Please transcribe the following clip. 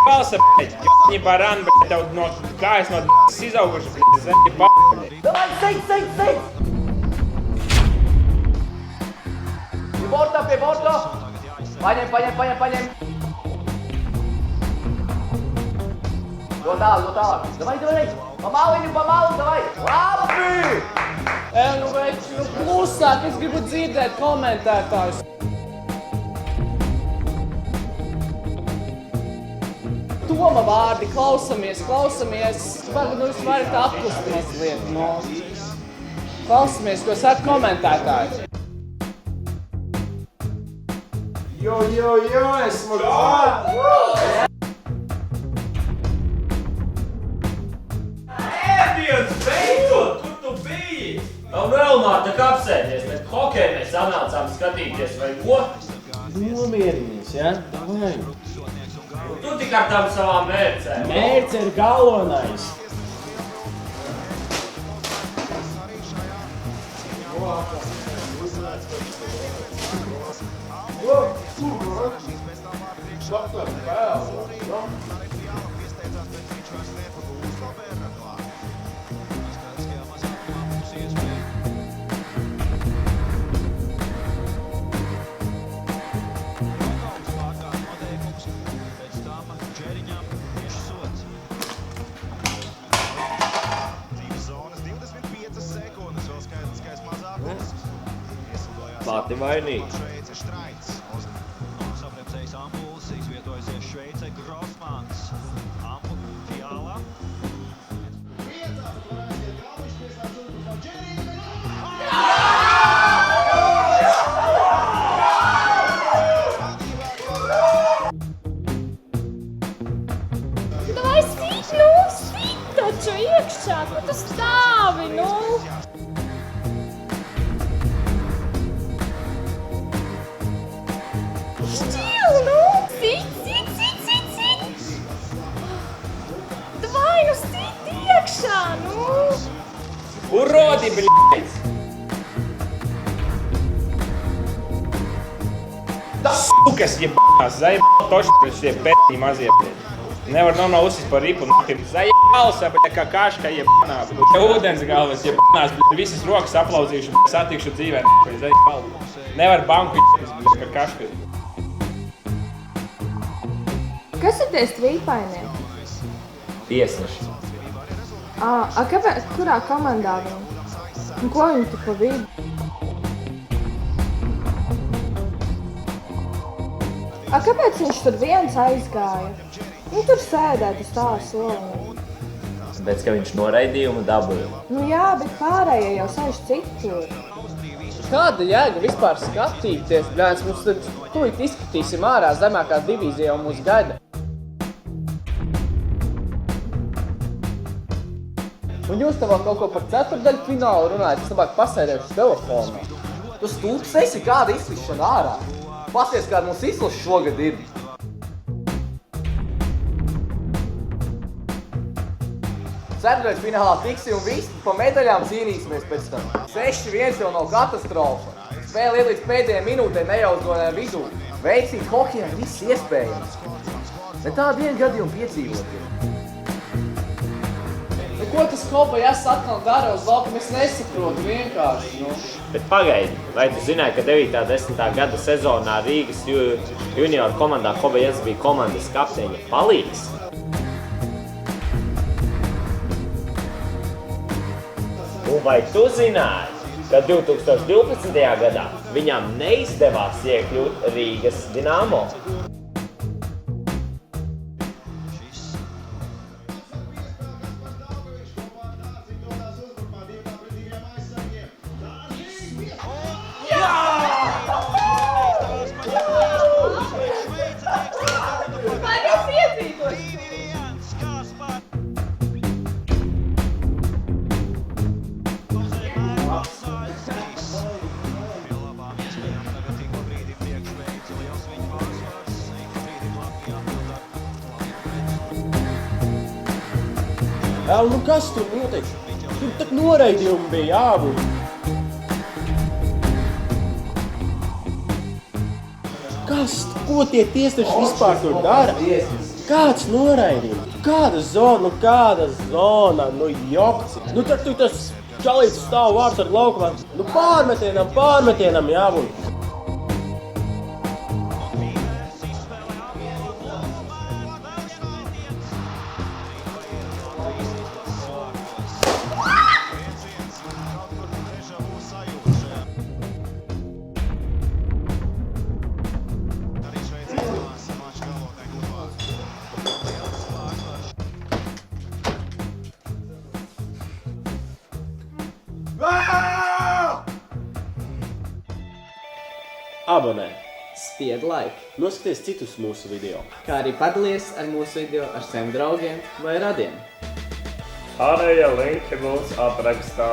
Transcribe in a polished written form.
Valsa, viņi baran, tev no kājas no izauguši, zaļi baļi. Давай, сей! Pie borta! Paņem! Do tālāk! Давай! Pamāliņu, давай! Labi! Nu veči, klusāk, es gribu dzirdēt komentētājus. Toma vārdi, klausamies. Varbūt jūs varat apklust mazliet, no. Klausamies, ko saka komentētāji. Jo, esmu klāt! Ēdiens, beidzot, kur tu biji? Melnā, tā kā apsēdies, bet hokeju mēs sanācām skatīties, vai ko? Nomierinies, ja? Davai. Tu tik ar tām savām mērcēm. Mērce ir galvenais. Pati vainīgi. Davai sit taču iekšā, ko tu stāvi, nu? Šķil, nu! Sit! Davai, nu sit iekšā, nu! Urodi, bļēc! Sukas, jebās, zaļi toši, šie pētī mazie, bļēc. Nevar nav uzsist par ripu, nākam. Zaļi kā kaška, jebānā, bļēc. Ūdens galvas, jebānās, bļēc. Visas rokas aplauzīšu, satikšu dzīvē, zaļi balvu. Nevar banku, bļēc, kā kaška. Kas ir tie strīpainie? Tiesneši. Kāpēc, kurā komandā viņi? Un ko viņi tu pa vidu? Kāpēc viņš tur viens aizgāja? Nu, tur sēdēt uz tā soliņa. Tāpēc, ka viņš noraidījumu dabūja. Nu jā, bet pārējie jau sēž citur. Kāda jēga vispār skatīties, bļēns, mums tad tūlīt izskatīsim ārā, zemākā divīzija jau mūs gaida. Un jūs te vēl kaut ko par ceturdaļu finālu runājat, es labāk pasēdēšu telefonā. Tu stulbs esi, kāda izslišana ārā? Paties, kāda mums izslaša šogad ir. Ceturdaļas finālā tiksi un visi pa medaļām cīnīsimies pēc tam. 6-1 jau nav katastrofa. Spēle ir līdz pēdējai minūtē nejautrojām vidū. Veiksmīgi hokejā ir viss iespējams. Ne tādi vien gadījumi piedzīvot ir. Ko tas Kobajas atkal dara uz laukuma, es nesaprotu vienkārši, nu. Bet pagaidi, vai tu zināji, ka 9. 10. gada sezonā Rīgas junioru komandā Kobajas bija komandas kapteiņa palīgs? Un vai tu zināji, ka 2012. gadā viņam neizdevās iekļūt Rīgas Dinamo? Nu kas tur notiek? Tur tak noraidījumi bija jābūt. Kā Ko tie tiesneši vispār tur dara? Kāds noraidījums? Kāda zona? Nu, jokci. Nu, tad tu tas čalīts stāv vārds ar laukumā. Nu, pārmetienam jābūt. Abonē, Spied like, noskaties citus mūsu video. kā arī padalies ar mūsu video ar saviem draugiem vai radiem. Pārējie linki būs aprakstā.